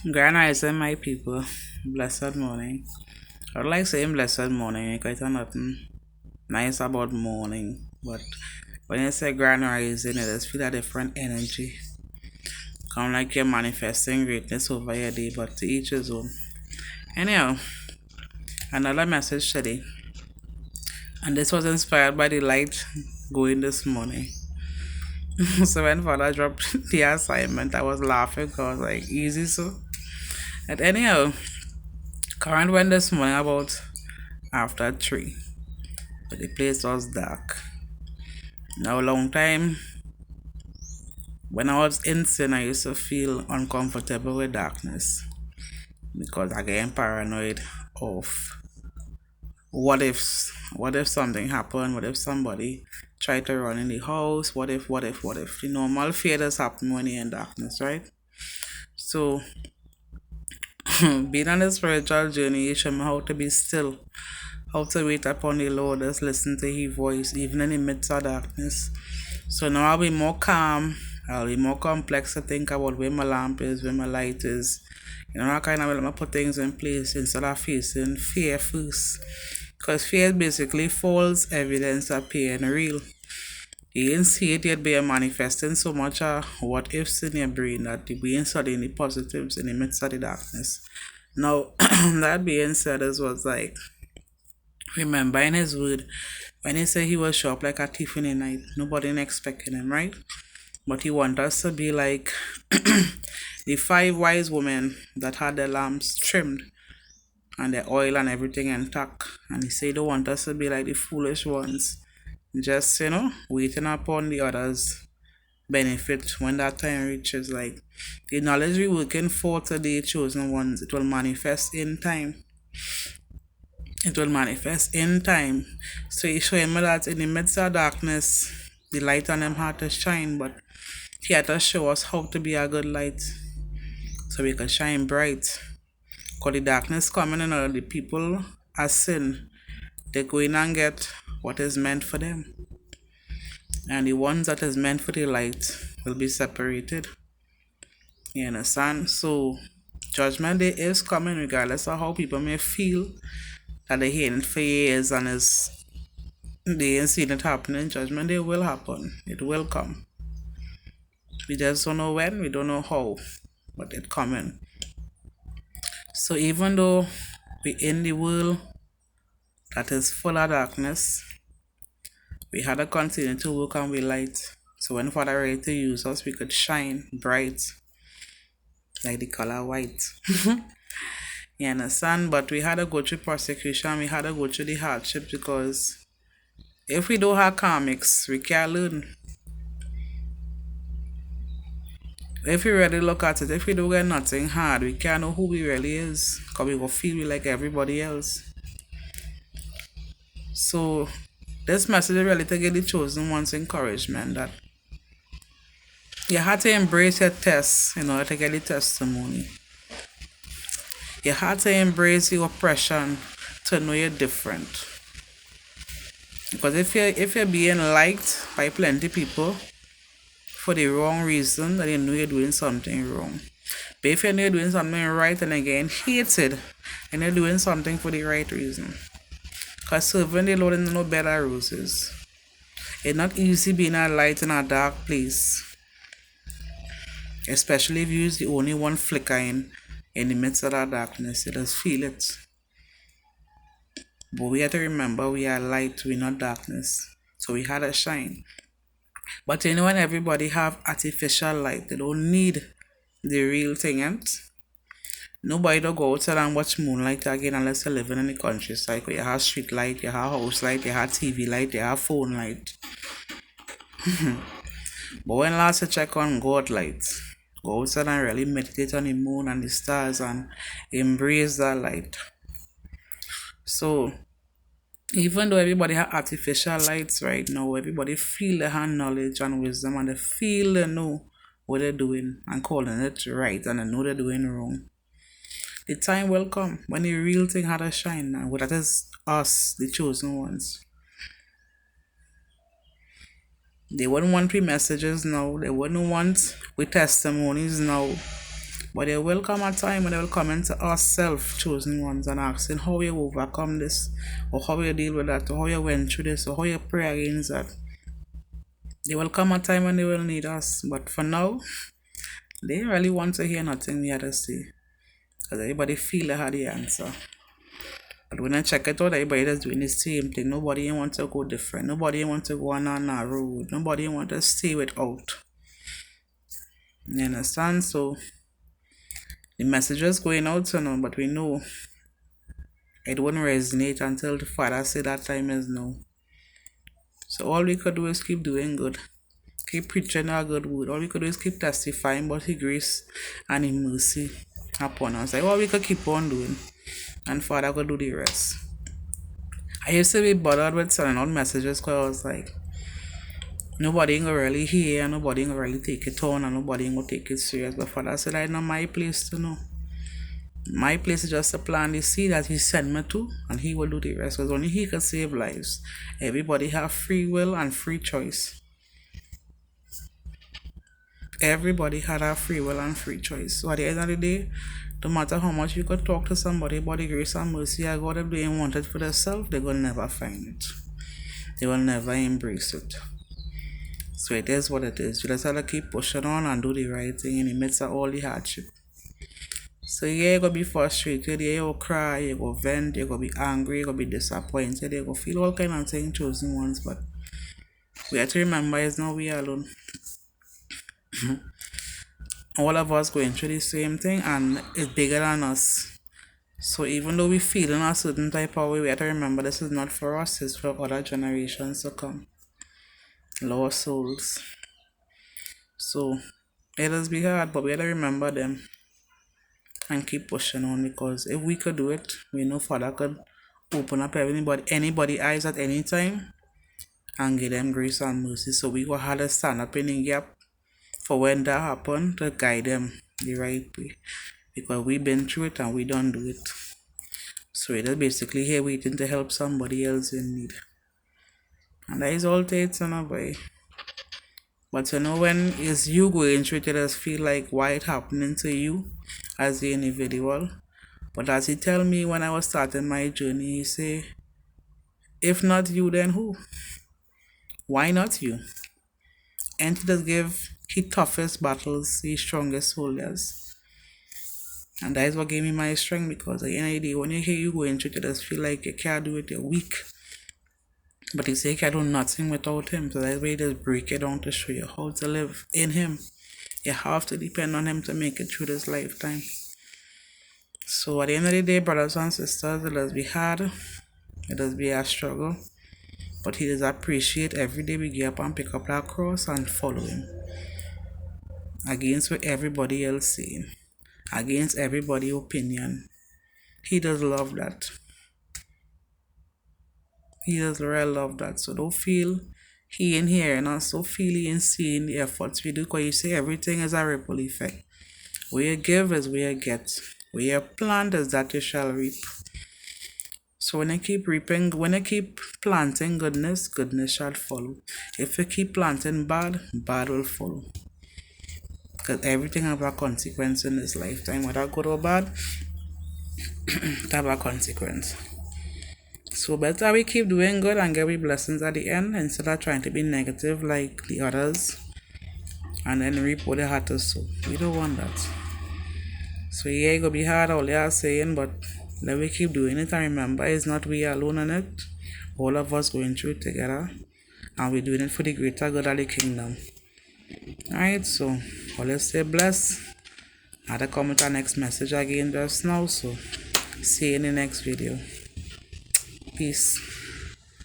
Grand Rising, my people. Blessed morning. I would like saying blessed morning because there's nothing nice about morning. But when you say Grand Rising, it just feel a different energy. Kind of like you're manifesting greatness over your day, but to each his own. Anyhow, another message today. And this was inspired by the light going this morning. So when Father dropped the assignment, I was laughing because like easy so. And anyhow, current went this morning about after 3. But the place was dark. Now, a long time when I was in sin, I used to feel uncomfortable with darkness because I get paranoid of what if something happened, what if somebody tried to run in the house, what if the normal fear does happen when you're in darkness, right? So being on a spiritual journey, you show me how to be still, how to wait upon the Lord, just listen to His voice, even in the midst of darkness. So now I'll be more calm. I'll be more complex to think about where my lamp is, where my light is. You know, I kind of will put things in place instead of facing fear first. Because fear basically false evidence appearing real. You didn't see it yet, but you're manifesting so much what ifs in your brain that the brain studying the positives in the midst of the darkness. Now, that being said, as was like, remember in His word, when He said He will show up like a thief in the night, nobody expecting Him, right? But He wants us to be like the 5 wise women that had their lamps trimmed and their oil and everything intact. And He said He don't want us to be like the foolish ones, just, waiting upon the others' benefit when that time reaches. Like, the knowledge we're working for today, chosen ones, it will manifest in time. It will manifest in time. So He's showing me that in the midst of darkness, the light on them had to shine, but He had to show us how to be a good light so we can shine bright. Because the darkness coming and the people as sin, they go in and get what is meant for them. And the ones that is meant for the light will be separated. You understand? So judgment day is coming regardless of how people may feel that they hearing it for years and they ain't seen it happening. Judgment day will happen. It will come. We just don't know when, we don't know how, but it's coming. So even though we're in the world that is full of darkness, we had to continue to work and we light. So when Father ready to use us, we could shine bright like the color white. You understand? But we had to go through persecution, we had to go through the hardship because if we don't have karmics, we can't learn. If we really look at it, if we don't get nothing hard, we can't know who we really is. Because we will feel like everybody else. So this message is really to get the chosen ones encouragement that you have to embrace your test in order to get the testimony. You have to embrace your oppression to know you're different. Because if you're being liked by plenty of people for the wrong reason, then you know you're doing something wrong. But if you know you're doing something right and again hated, and you're doing something for the right reason. Because serving the Lord is no better roses. It's not easy being a light in a dark place. Especially if you use the only one flickering in the midst of that darkness. You just feel it. But we have to remember we are light, we're not darkness. So we had to shine. But when everybody have artificial light, they don't need the real thing. And nobody don't go outside and watch moonlight again unless you're living in the countryside. You have street light, you have house light, you have TV light, you have phone light. But when last you check on God light, go outside and really meditate on the moon and the stars and embrace that light. So even though everybody have artificial lights right now, everybody feel they have knowledge and wisdom and they feel they know what they're doing and calling it right and they know they're doing wrong. The time will come when the real thing had to shine, and that is us, the chosen ones. They wouldn't want pre-messages now. They wouldn't want with testimonies now. But there will come a time when they will come into ourselves, chosen ones, and asking how you overcome this, or how you deal with that, or how you went through this, or how you pray against that. There will come a time when they will need us. But for now, they really want to hear nothing we had to say. Because everybody feel they had the answer. But when I check it out, everybody is doing the same thing. Nobody want to go different. Nobody want to go on a road. Nobody want to stay without. You understand? So the message is going out, but we know it wouldn't resonate until the Father said that time is now. So all we could do is keep doing good. Keep preaching our good word. All we could do is keep testifying about His grace and His mercy upon us. Like all we could keep on doing. And Father could do the rest. I used to be bothered with sending out messages because I was like, nobody ain't gonna really hear, nobody ain't gonna really take it on, and nobody ain't gonna take it serious. But Father said, I know my place to know. My place is just to plant the seed that He sent me to, and He will do the rest. Because only He can save lives. Everybody have free will and free choice. Everybody had a free will and free choice. So at the end of the day, no matter how much you could talk to somebody about the grace and mercy of God, if they ain't want it for themselves, they will never find it. They will never embrace it. So it is what it is. You just have to keep pushing on and do the right thing in the midst of all the hardship. So yeah, you're going to be frustrated, yeah, you'll cry, you're going to vent, you're going to be angry, you're going to be disappointed, you're going to feel all kind of things, chosen ones, but we have to remember it's not we alone. All of us going through the same thing, and it's bigger than us. So even though we feel in a certain type of way, we have to remember this is not for us, it's for other generations to come. Lost souls. So it has been hard, but we have to remember them and keep pushing on, because if we could do it, we know Father could open up anybody eyes at any time and give them grace and mercy. So we will have to stand up in the gap for when that happen to guide them the right way, because we've been through it and we don't do it. So it is basically here waiting to help somebody else in need, and that is all it takes, boy. But when is you going through it, you just feel like why it happening to you as the individual. But as he tell me when I was starting my journey, he say, if not you, then who? Why not you? And he just give his toughest battles, his strongest soldiers. And that is what gave me my strength, because at the end of the day, when you hear you going through it, you just feel like you can't do it, you're weak. But he say you can't do nothing without Him. So that's why he just break it down to show you how to live in Him. You have to depend on Him to make it through this lifetime. So at the end of the day, brothers and sisters, it does be hard. It does be a struggle. But He does appreciate every day we get up and pick up that cross and follow Him. Against what everybody else saying. Against everybody's opinion. He does love that. He does really love that. So don't feel He in here and also feel He in seeing the efforts we do, because you see everything is a ripple effect. Where you give is where you get. Where you plant is that you shall reap. So when you keep reaping, when you keep planting goodness, goodness shall follow. If you keep planting bad, bad will follow. Because everything have a consequence in this lifetime, whether good or bad, it have a consequence. So better we keep doing good and get we blessings at the end, instead of trying to be negative like the others and then reap what they had to sow. We don't want that. So yeah, it gonna be hard, all they are saying, but let we keep doing it, and remember it's not we alone in it. All of us going through it together, and we're doing it for the greater good of the kingdom. Alright, so let's stay blessed. I had to come with our next message again just now, so see you in the next video. Peace.